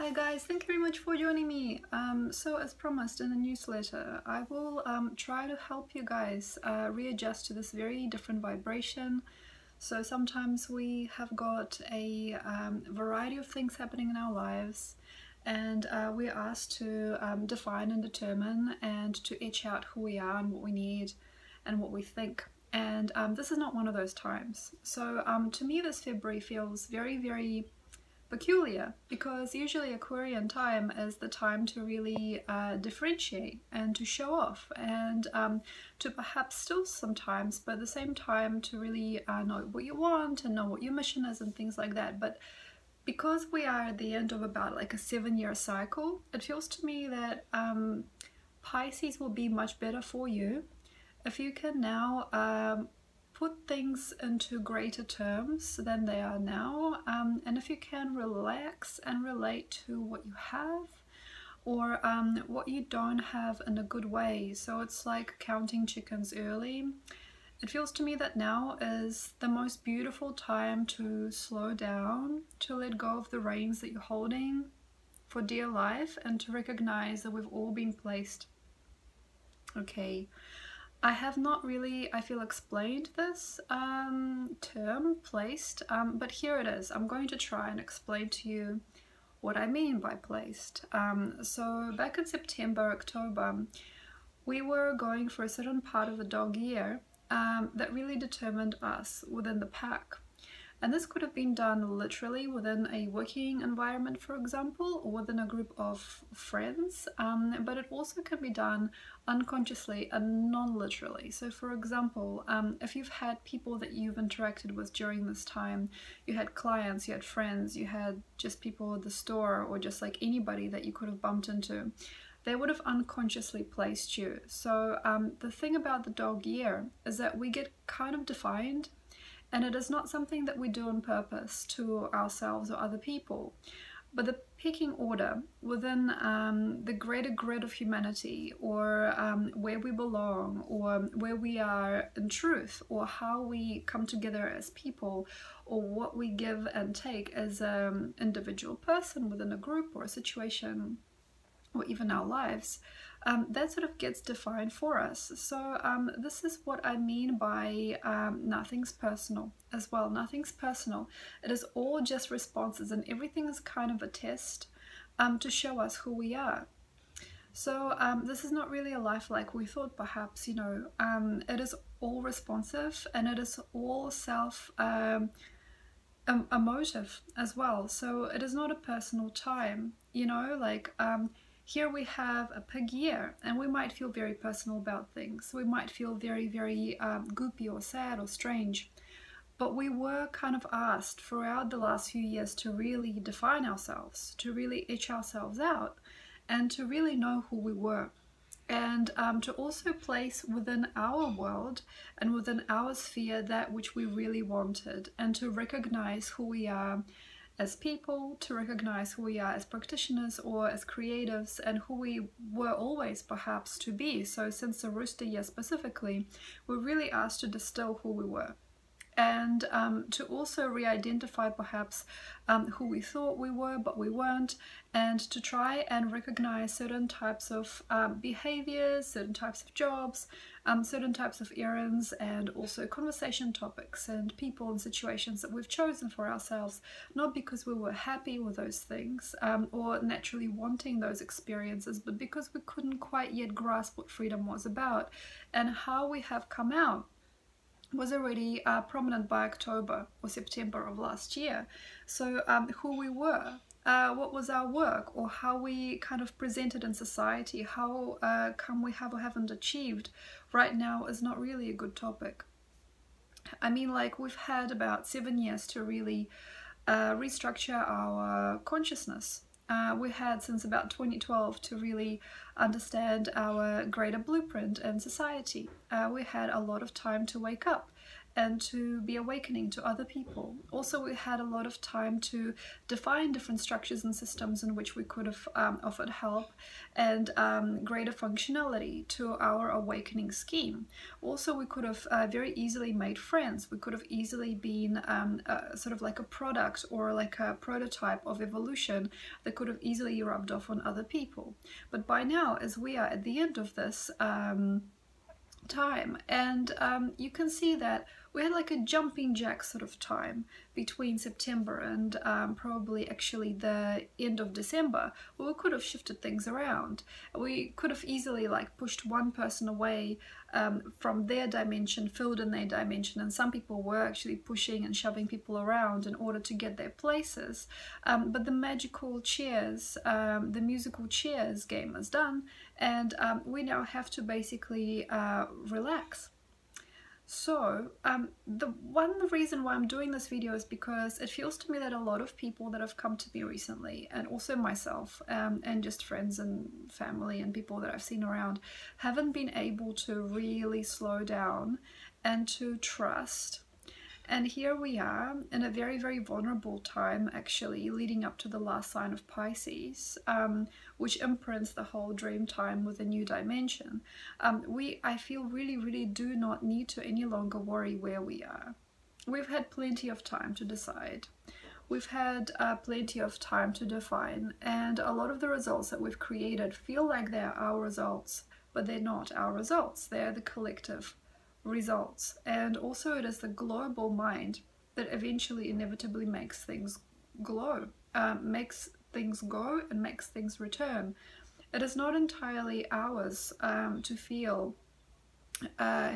Hi guys, thank you very much for joining me. So as promised in the newsletter, I will try to help you guys readjust to this very different vibration. So sometimes we have got a variety of things happening in our lives, and we're asked to define and determine and to etch out who we are and what we need and what we think. And this is not one of those times. So to me this February feels very, very peculiar, because usually Aquarian time is the time to really differentiate and to show off and to perhaps still sometimes, but at the same time to really know what you want and know what your mission is and things like that. But because we are at the end of about like a 7-year cycle, it feels to me that Pisces will be much better for you if you can now put things into greater terms than they are now, and if you can relax and relate to what you have or what you don't have in a good way. So it's like counting chickens early. It feels to me that now is the most beautiful time to slow down, to let go of the reins that you're holding for dear life, and to recognize that we've all been placed. Okay, I have not really, I feel, explained this term, placed, but here it is. I'm going to try and explain to you what I mean by placed. So back in September, October, we were going for a certain part of the dog year that really determined us within the pack. And this could have been done literally within a working environment, for example, or within a group of friends, but it also can be done unconsciously and non-literally. So for example, if you've had people that you've interacted with during this time, you had clients, you had friends, you had just people at the store, or just like anybody that you could have bumped into, they would have unconsciously placed you. So the thing about the dog year is that we get kind of defined, and it is not something that we do on purpose to ourselves or other people. But the pecking order within the greater grid of humanity, or where we belong, or where we are in truth, or how we come together as people, or what we give and take as an individual person within a group or a situation, or even our lives, that sort of gets defined for us. So this is what I mean by nothing's personal as well. Nothing's personal. It is all just responses, and everything is kind of a test to show us who we are. So this is not really a life like we thought, perhaps, you know. It is all responsive, and it is all emotive as well. So it is not a personal time, you know, like here we have a pig year, and we might feel very personal about things. We might feel very, very goopy or sad or strange. But we were kind of asked throughout the last few years to really define ourselves, to really etch ourselves out, and to really know who we were. And to also place within our world and within our sphere that which we really wanted, and to recognize who we are as people, to recognize who we are as practitioners or as creatives, and who we were always perhaps to be. So since the rooster year specifically, we're really asked to distill who we were, and to also re-identify perhaps who we thought we were but we weren't, and to try and recognize certain types of behaviors, certain types of jobs, certain types of errands, and also conversation topics and people and situations that we've chosen for ourselves, not because we were happy with those things or naturally wanting those experiences, but because we couldn't quite yet grasp what freedom was about. And how we have come out was already prominent by October or September of last year. So who we were, what was our work, or how we kind of presented in society, how come we have or haven't achieved right now, is not really a good topic. I mean, like, we've had about 7 years to really restructure our consciousness. We had since about 2012 to really understand our greater blueprint in society. We had a lot of time to wake up and to be awakening to other people. Also, we had a lot of time to define different structures and systems in which we could have offered help and greater functionality to our awakening scheme. Also, we could have very easily made friends. We could have easily been sort of like a product or like a prototype of evolution that could have easily rubbed off on other people. But by now, as we are at the end of this time, and you can see that we had like a jumping jack sort of time between September and probably actually the end of December, where we could have shifted things around. We could have easily like pushed one person away from their dimension, filled in their dimension, and some people were actually pushing and shoving people around in order to get their places. But the magical chairs, the musical chairs game is done, and we now have to basically relax. So the reason why I'm doing this video is because it feels to me that a lot of people that have come to me recently, and also myself, and just friends and family and people that I've seen around, haven't been able to really slow down and to trust. And here we are in a very, very vulnerable time, actually, leading up to the last sign of Pisces, which imprints the whole dream time with a new dimension. I feel really, really do not need to any longer worry where we are. We've had plenty of time to decide. We've had plenty of time to define, and a lot of the results that we've created feel like they're our results, but they're not our results. They're the collective results. And also it is the global mind that eventually inevitably makes things glow, makes things go and makes things return. It is not entirely ours to feel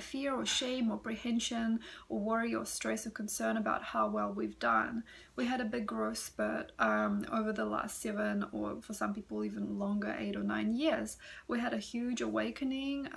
fear or shame or apprehension or worry or stress or concern about how well we've done. We had a big growth spurt over the last 7, or for some people even longer, 8 or 9 years. We had a huge awakening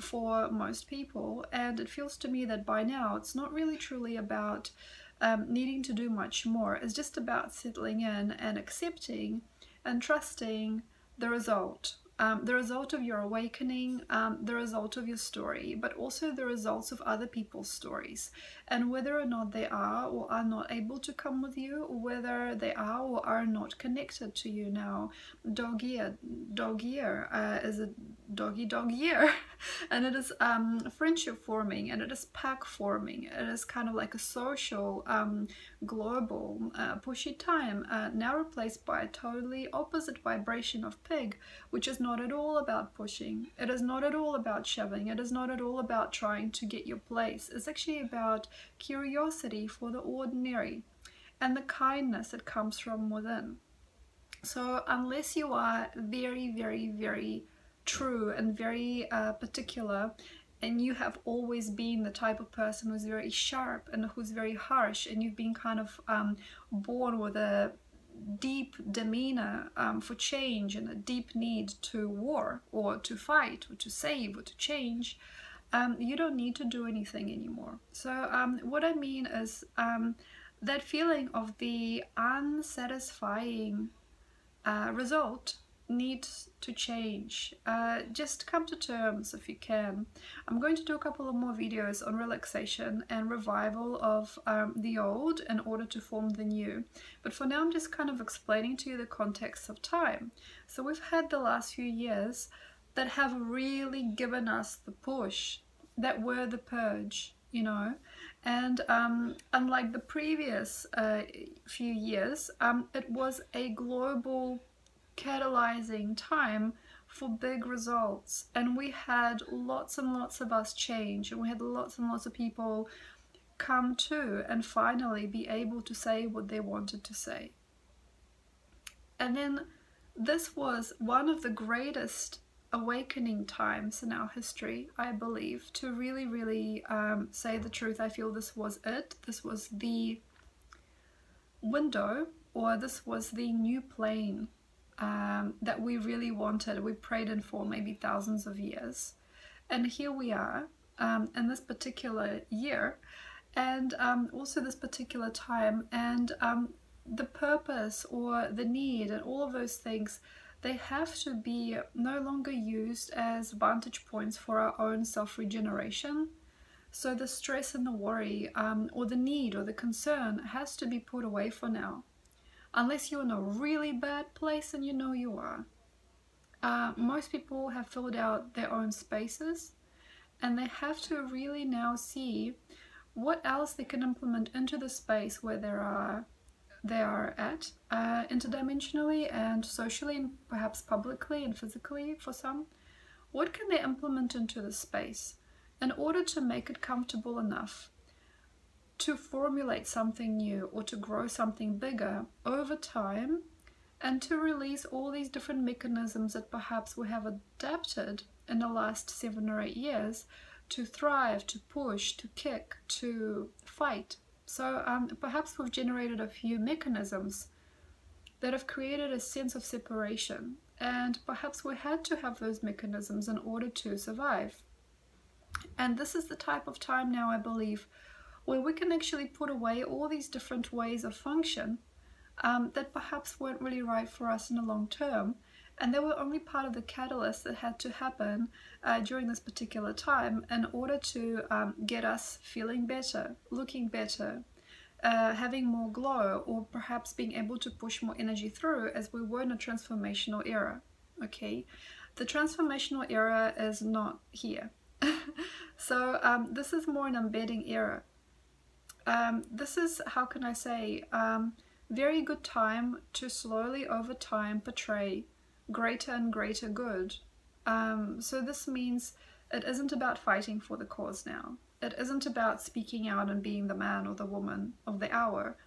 for most people, and it feels to me that by now it's not really truly about needing to do much more. It's just about settling in and accepting and trusting the result. The result of your awakening, the result of your story, but also the results of other people's stories, and whether or not they are or are not able to come with you, or whether they are or are not connected to you now. Dog year is a dog year, and it is friendship forming, and it is pack forming. It is kind of like a social, global, pushy time, now replaced by a totally opposite vibration of pig, which is not at all about pushing. It is not at all about shoving. It is not at all about trying to get your place. It's actually about curiosity for the ordinary and the kindness that comes from within. So unless you are very, very, very true and very particular, and you have always been the type of person who's very sharp and who's very harsh, and you've been kind of born with a deep demeanor for change and a deep need to war or to fight or to save or to change, you don't need to do anything anymore. So what I mean is that feeling of the unsatisfying result needs to change. Just come to terms if you can. I'm going to do a couple of more videos on relaxation and revival of the old in order to form the new. But for now I'm just kind of explaining to you the context of time. So we've had the last few years that have really given us the push, that were the purge, you know. And unlike the previous few years, it was a global catalyzing time for big results, and we had lots and lots of us change, and we had lots and lots of people come to and finally be able to say what they wanted to say. And then this was one of the greatest awakening times in our history, I believe, to really, really say the truth. I feel this was it. This was the window, or this was the new plane that we really wanted, we prayed in for maybe thousands of years. And here we are in this particular year, and also this particular time, and the purpose or the need and all of those things, they have to be no longer used as vantage points for our own self-regeneration. So the stress and the worry, or the need or the concern has to be put away for now. Unless you're in a really bad place, and you know you are. Most people have filled out their own spaces, and they have to really now see what else they can implement into the space where they are at, interdimensionally and socially, and perhaps publicly and physically for some. What can they implement into the space in order to make it comfortable enough to formulate something new or to grow something bigger over time, and to release all these different mechanisms that perhaps we have adapted in the last 7 or 8 years to thrive, to push, to kick, to fight. So perhaps we've generated a few mechanisms that have created a sense of separation, and perhaps we had to have those mechanisms in order to survive. And this is the type of time now, I believe, where we can actually put away all these different ways of function that perhaps weren't really right for us in the long term, and they were only part of the catalyst that had to happen during this particular time in order to get us feeling better, looking better, having more glow, or perhaps being able to push more energy through, as we were in a transformational era. Okay, the transformational era is not here. So this is more an embedding era. This is, how can I say, very good time to slowly over time portray greater and greater good. So this means it isn't about fighting for the cause now. It isn't about speaking out and being the man or the woman of the hour.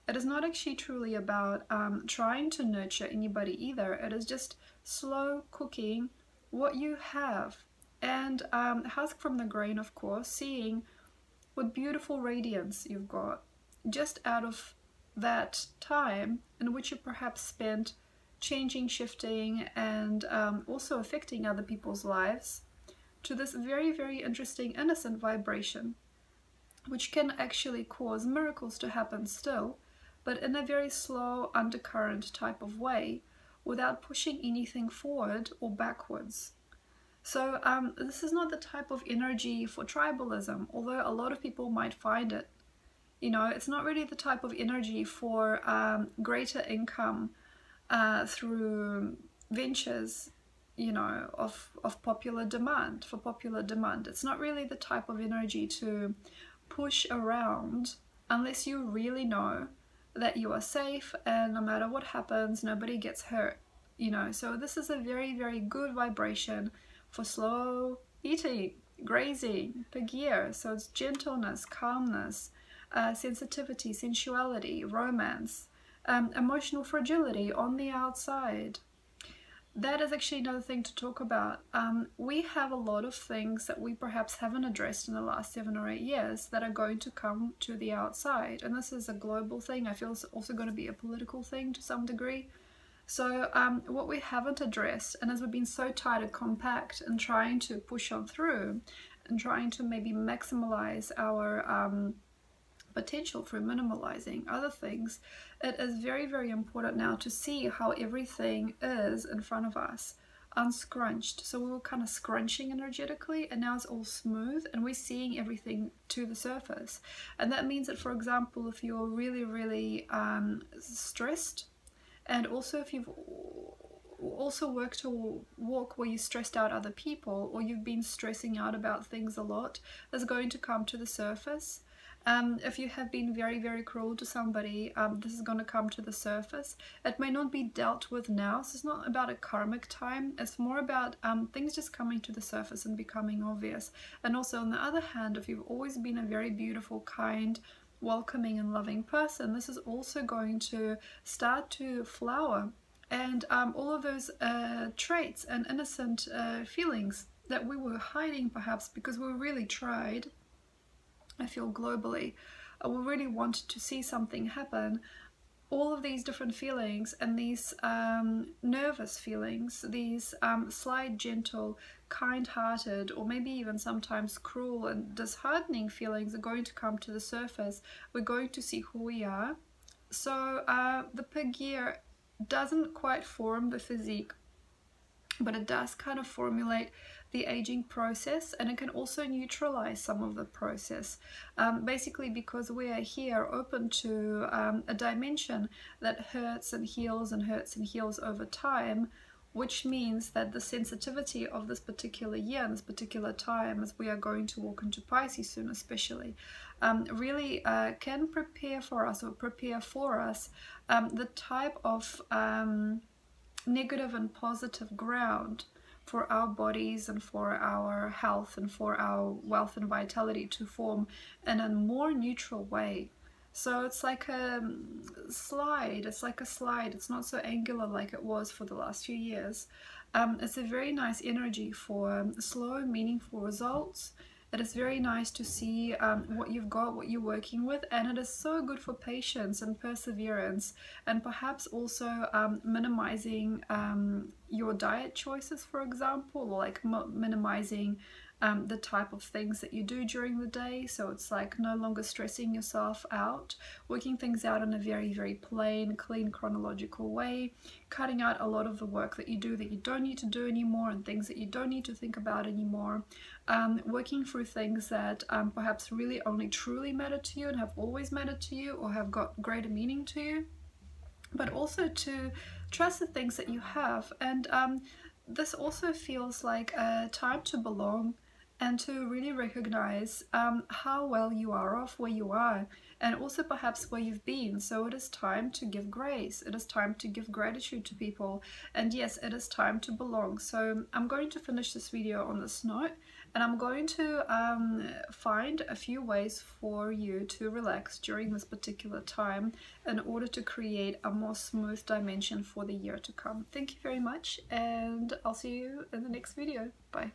It is not actually truly about trying to nurture anybody either. It is just slow cooking what you have, and husk from the grain, of course, seeing what beautiful radiance you've got just out of that time in which you perhaps spent changing, shifting, and also affecting other people's lives, to this very, very interesting innocent vibration, which can actually cause miracles to happen still, but in a very slow undercurrent type of way, without pushing anything forward or backwards. So this is not the type of energy for tribalism, although a lot of people might find it. You know, it's not really the type of energy for greater income through ventures, you know, of popular demand, for popular demand. It's not really the type of energy to push around unless you really know that you are safe, and no matter what happens, nobody gets hurt, you know. So this is a very, very good vibration for slow eating, grazing, pagir. So it's gentleness, calmness, sensitivity, sensuality, romance, emotional fragility on the outside. That is actually another thing to talk about. We have a lot of things that we perhaps haven't addressed in the last 7 or 8 years that are going to come to the outside. And this is a global thing. I feel it's also going to be a political thing to some degree. So what we haven't addressed, and as we've been so tight and compact and trying to push on through and trying to maybe maximize our potential through minimalizing other things, it is very, very important now to see how everything is in front of us, unscrunched. So we were kind of scrunching energetically, and now it's all smooth and we're seeing everything to the surface. And that means that, for example, if you're really, really stressed, and also if you've also worked to walk where you stressed out other people, or you've been stressing out about things a lot, is going to come to the surface. If you have been very, very cruel to somebody, this is going to come to the surface. It may not be dealt with now, so it's not about a karmic time. It's more about things just coming to the surface and becoming obvious. And also, on the other hand, if you've always been a very beautiful, kind, welcoming and loving person, this is also going to start to flower. And all of those traits and innocent feelings that we were hiding, perhaps because we really tried, I feel globally, we really wanted to see something happen. All of these different feelings and these nervous feelings, these slight, gentle, kind-hearted, or maybe even sometimes cruel and disheartening feelings are going to come to the surface. We're going to see who we are. So the pagir doesn't quite form the physique but it does kind of formulate the aging process, and it can also neutralize some of the process, basically because we are here open to a dimension that hurts and heals and hurts and heals over time, which means that the sensitivity of this particular year and this particular time, as we are going to walk into Pisces soon especially, really can prepare for us the type of negative and positive ground for our bodies and for our health and for our wealth and vitality to form in a more neutral way. So it's like a slide, it's not so angular like it was for the last few years. It's a very nice energy for slow, meaningful results. It is very nice to see what you've got, what you're working with, and it is so good for patience and perseverance, and perhaps also minimizing your diet choices, for example, or like minimizing the type of things that you do during the day. So it's like no longer stressing yourself out, working things out in a very, very plain, clean, chronological way, cutting out a lot of the work that you do that you don't need to do anymore and things that you don't need to think about anymore, working through things that perhaps really only truly matter to you and have always mattered to you or have got greater meaning to you, but also to trust the things that you have. And this also feels like a time to belong and to really recognize how well you are off where you are, and also perhaps where you've been. So it is time to give grace, it is time to give gratitude to people, and yes, it is time to belong. So I'm going to finish this video on this note, and I'm going to find a few ways for you to relax during this particular time in order to create a more smooth dimension for the year to come. Thank you very much, and I'll see you in the next video. Bye.